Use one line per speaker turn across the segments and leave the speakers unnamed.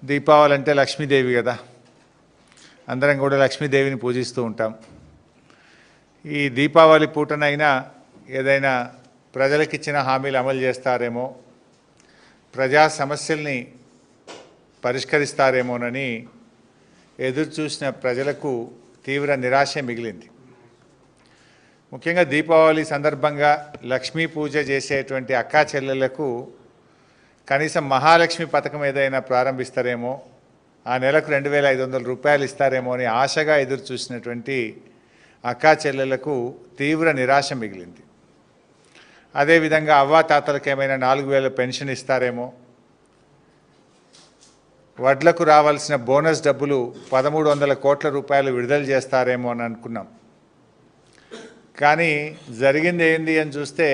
దీపావళి అంటే లక్ష్మీదేవి కదా, అందరం కూడా లక్ష్మీదేవిని పూజిస్తూ ఉంటాం. ఈ దీపావళి పూటనైనా ఏదైనా ప్రజలకు ఇచ్చిన హామీలు అమలు చేస్తారేమో, ప్రజా సమస్యల్ని పరిష్కరిస్తారేమోనని ఎదురు చూసిన ప్రజలకు తీవ్ర నిరాశ మిగిలింది. ముఖ్యంగా దీపావళి సందర్భంగా లక్ష్మీ పూజ చేసేటువంటి అక్కా చెల్లెళ్లకు కనీసం మహాలక్ష్మి పథకం ఏదైనా ప్రారంభిస్తారేమో, ఆ నెలకు 2,500 రూపాయలు ఇస్తారేమో అని ఆశగా ఎదురు చూసినటువంటి అక్కా చెల్లెళ్లకు తీవ్ర నిరాశ మిగిలింది. అదేవిధంగా అవ్వాతాతలకు ఏమైనా 4,000 పెన్షన్ ఇస్తారేమో, వడ్లకు రావాల్సిన బోనస్ డబ్బులు 1,300 కోట్ల రూపాయలు విడుదల చేస్తారేమో అని అనుకున్నాం. కానీ జరిగింది ఏంది అని చూస్తే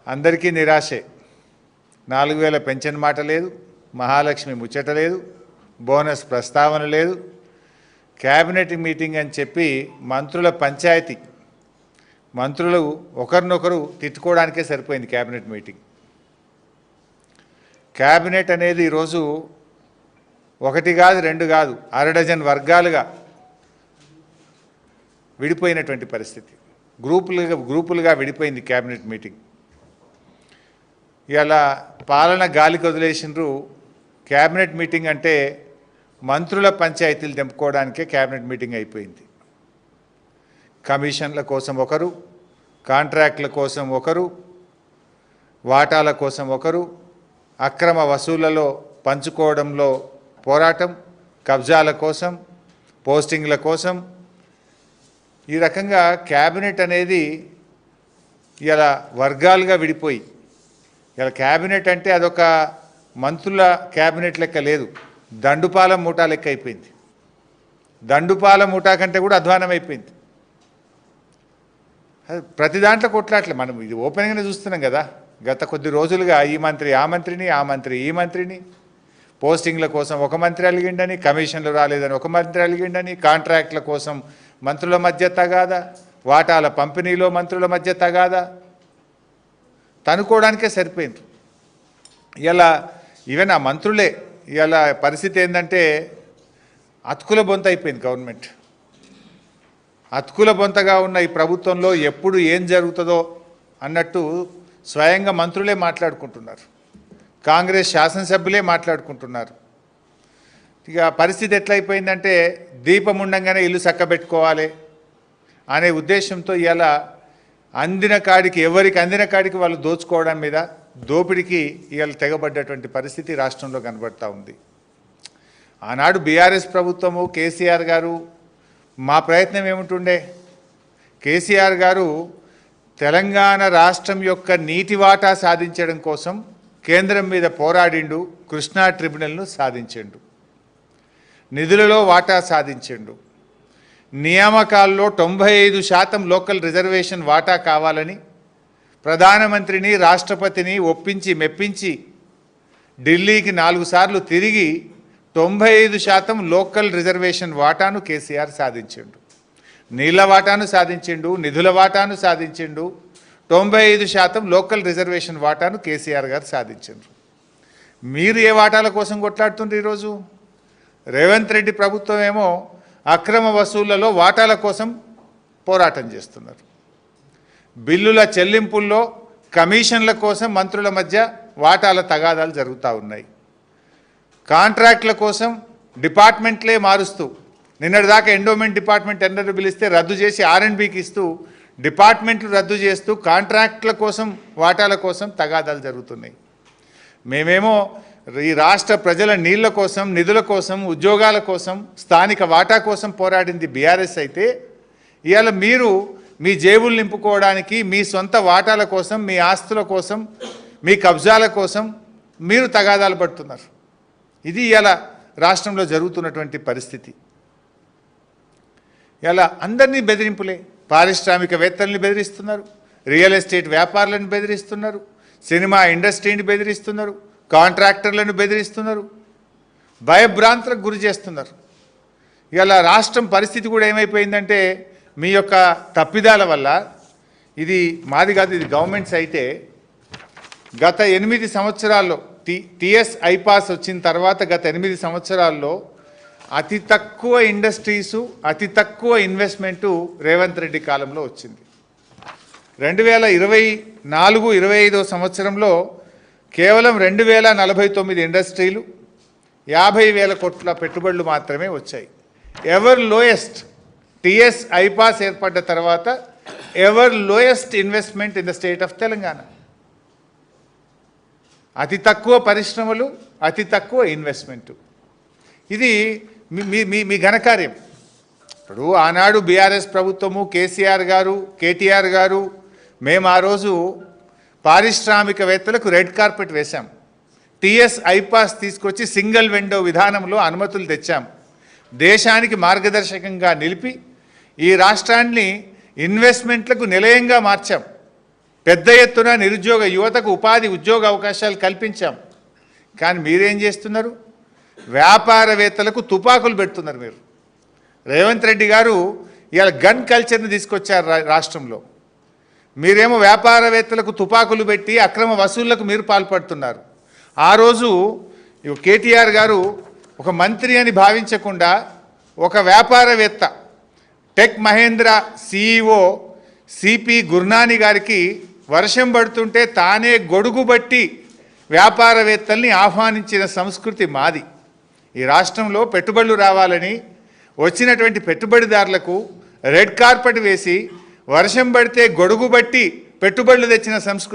అందరికీ నిరాశే. 4,000 పెన్షన్ మాట లేదు, మహాలక్ష్మి ముచ్చట లేదు, బోనస్ ప్రస్తావన లేదు. క్యాబినెట్ మీటింగ్ అని చెప్పి మంత్రుల పంచాయతీ, మంత్రులు ఒకరినొకరు తిట్టుకోవడానికే సరిపోయింది క్యాబినెట్ మీటింగ్. క్యాబినెట్ అనేది ఈరోజు 1 కాదు 2 కాదు 1/2 డజన్ వర్గాలుగా విడిపోయినటువంటి పరిస్థితి. గ్రూపులుగా విడిపోయింది క్యాబినెట్ మీటింగ్. ఇలా పాలన గాలికి వదిలేసినారు. క్యాబినెట్ మీటింగ్ అంటే మంత్రుల పంచాయతీలు తెంపుకోవడానికే క్యాబినెట్ మీటింగ్ అయిపోయింది. కమిషన్ల కోసం ఒకరు, కాంట్రాక్టుల కోసం ఒకరు, వాటాల కోసం ఒకరు, అక్రమ వసూళ్లలో పంచుకోవడంలో పోరాటం, కబ్జాల కోసం, పోస్టింగ్ల కోసం, ఈ రకంగా క్యాబినెట్ అనేది ఇలా వర్గాలుగా విడిపోయి, ఇలా క్యాబినెట్ అంటే అదొక మంత్రుల క్యాబినెట్ లెక్క లేదు, దండుపాల మూటా లెక్క అయిపోయింది. దండుపాల మూటా కంటే కూడా అధ్వానం అయిపోయింది. ప్రతి దాంట్లో కొట్లాట్లే. మనం ఇది ఓపెన్గానే చూస్తున్నాం కదా. గత కొద్ది రోజులుగా ఈ మంత్రి ఆ మంత్రిని, ఆ మంత్రి ఈ మంత్రిని, పోస్టింగ్ల కోసం ఒక మంత్రి అలిగిండని, కమిషన్లు రాలేదని ఒక మంత్రి అలిగిండని, కాంట్రాక్ట్ల కోసం మంత్రుల మధ్య తగాదా, వాటాల పంపిణీలో మంత్రుల మధ్య తగాదా, తనుకోవడానికే సరిపోయింది. ఇలా ఈవెన్ ఆ మంత్రులే ఇలా పరిస్థితి ఏంటంటే అతుకుల బొంత అయిపోయింది గవర్నమెంట్. అతుకుల బొంతగా ఉన్న ఈ ప్రభుత్వంలో ఎప్పుడు ఏం జరుగుతుందో అన్నట్టు స్వయంగా మంత్రులే మాట్లాడుకుంటున్నారు, కాంగ్రెస్ శాసనసభ్యులే మాట్లాడుకుంటున్నారు. ఇక పరిస్థితి ఎట్లయిపోయిందంటే దీపం ఉండంగానే ఇల్లు చక్కబెట్టుకోవాలి అనే ఉద్దేశంతో ఇలా అందిన కాడికి, ఎవరికి అందిన కాడికి వాళ్ళు దోచుకోవడం మీద, దోపిడికి ఇవాళ తెగబడ్డటువంటి పరిస్థితి రాష్ట్రంలో కనబడతా ఉంది. ఆనాడు బీఆర్ఎస్ ప్రభుత్వము, కేసీఆర్ గారు, మా ప్రయత్నం ఏమిటుండే, కేసీఆర్ గారు తెలంగాణ రాష్ట్రం యొక్క నీటి వాటా సాధించడం కోసం కేంద్రం మీద పోరాడిండు, కృష్ణా ట్రిబ్యునల్ను సాధించిండు, నిధులలో వాటా సాధించిండు, నియామకాల్లో 95% లోకల్ రిజర్వేషన్ వాటా కావాలని ప్రధానమంత్రిని, రాష్ట్రపతిని ఒప్పించి మెప్పించి ఢిల్లీకి 4 సార్లు తిరిగి 95% లోకల్ రిజర్వేషన్ వాటాను కేసీఆర్ సాధించిండు. నీళ్ల వాటాను సాధించిండు, నిధుల వాటాను సాధించిండు, 95% లోకల్ రిజర్వేషన్ వాటాను కేసీఆర్ గారు సాధించిండ్రు. మీరు ఏ వాటాల కోసం కొట్లాడుతుండ్రు? ఈరోజు రేవంత్ రెడ్డి ప్రభుత్వం ఏమో అక్రమ వసూళ్లలో వాటాల కోసం పోరాటం చేస్తున్నారు. బిల్లుల చెల్లింపుల్లో కమిషన్ల కోసం మంత్రుల మధ్య వాటాల తగాదాలు జరుగుతూ ఉన్నాయి. కాంట్రాక్టుల కోసం డిపార్ట్మెంట్లే మారుస్తూ, నిన్నటిదాకా ఎండోమెంట్ డిపార్ట్మెంట్ టెండర్ పిలిస్తే రద్దు చేసి R&Bకి ఇస్తూ, డిపార్ట్మెంట్లు రద్దు చేస్తూ కాంట్రాక్టుల కోసం, వాటాల కోసం తగాదాలు జరుగుతున్నాయి. మేమేమో ఈ రాష్ట్ర ప్రజల నీళ్ల కోసం, నిధుల కోసం, ఉద్యోగాల కోసం, స్థానిక వాటా కోసం పోరాడింది బీఆర్ఎస్ అయితే, ఇవాళ మీరు మీ జేబులు నింపుకోవడానికి, మీ సొంత వాటాల కోసం, మీ ఆస్తుల కోసం, మీ కబ్జాల కోసం మీరు తగాదాలు పడుతున్నారు. ఇది ఇవాళ రాష్ట్రంలో జరుగుతున్నటువంటి పరిస్థితి. ఇలా అందరినీ బెదిరింపులే. పారిశ్రామికవేత్తల్ని బెదిరిస్తున్నారు, రియల్ ఎస్టేట్ వ్యాపారులను బెదిరిస్తున్నారు, సినిమా ఇండస్ట్రీని బెదిరిస్తున్నారు, కాంట్రాక్టర్లను బెదిరిస్తున్నారు, భయభ్రాంతులకు గురి చేస్తున్నారు. ఇలా రాష్ట్రం పరిస్థితి కూడా ఏమైపోయిందంటే మీ యొక్క తప్పిదాల వల్ల, ఇది మాది కాదు, ఇది గవర్నమెంట్స్ అయితే గత 8 సంవత్సరాల్లో టిఎస్ ఐపాస్ వచ్చిన తర్వాత గత 8 సంవత్సరాల్లో అతి తక్కువ ఇండస్ట్రీసు, అతి తక్కువ ఇన్వెస్ట్మెంటు రేవంత్ రెడ్డి కాలంలో వచ్చింది. 2024-25 సంవత్సరంలో కేవలం 2049 ఇండస్ట్రీలు, 50,000 కోట్ల పెట్టుబడులు మాత్రమే వచ్చాయి. ఎవర్ లోయెస్ట్ టిఎస్ ఐపాస్ ఏర్పడ్డ తర్వాత ever lowest investment in the state of Telangana. అతి తక్కువ పరిశ్రమలు, అతి తక్కువ ఇన్వెస్ట్మెంటు. ఇది మీ ఘనకార్యం. ఇప్పుడు ఆనాడు బీఆర్ఎస్ ప్రభుత్వము, కేసీఆర్ గారు, కేటీఆర్ గారు, మేము ఆ రోజు పారిశ్రామికవేత్తలకు రెడ్ కార్పెట్ వేశాం. టిఎస్ ఐపాస్ తీసుకొచ్చి సింగిల్ విండో విధానంలో అనుమతులు తెచ్చాం. దేశానికి మార్గదర్శకంగా నిలిపి ఈ రాష్ట్రాన్ని ఇన్వెస్ట్మెంట్లకు నిలయంగా మార్చాం. పెద్ద ఎత్తున నిరుద్యోగ యువతకు ఉపాధి ఉద్యోగ అవకాశాలు కల్పించాం. కానీ మీరేం చేస్తున్నారు? వ్యాపారవేత్తలకు తుపాకులు పెడుతున్నారు. మీరు రేవంత్ రెడ్డి గారు ఇవాళ గన్ కల్చర్ని తీసుకొచ్చారు రాష్ట్రంలో. మీరేమో వ్యాపారవేత్తలకు తుపాకులు పెట్టి అక్రమ వసూళ్లకు మీరు పాల్పడుతున్నారు. ఆ రోజు కేటీఆర్ గారు ఒక మంత్రి అని భావించకుండా ఒక వ్యాపారవేత్త tech Mahindra CEO CP Gurnani గారికి వర్షం పడుతుంటే తానే గొడుగు బట్టి వ్యాపారవేత్తల్ని ఆహ్వానించిన సంస్కృతి మాది. ఈ రాష్ట్రంలో పెట్టుబడులు రావాలని వచ్చినటువంటి పెట్టుబడిదారులకు రెడ్ కార్పెట్ వేసి వర్షం పడితే గొడుగు బట్టి పెట్టుబడులు తెచ్చిన సంస్కృతి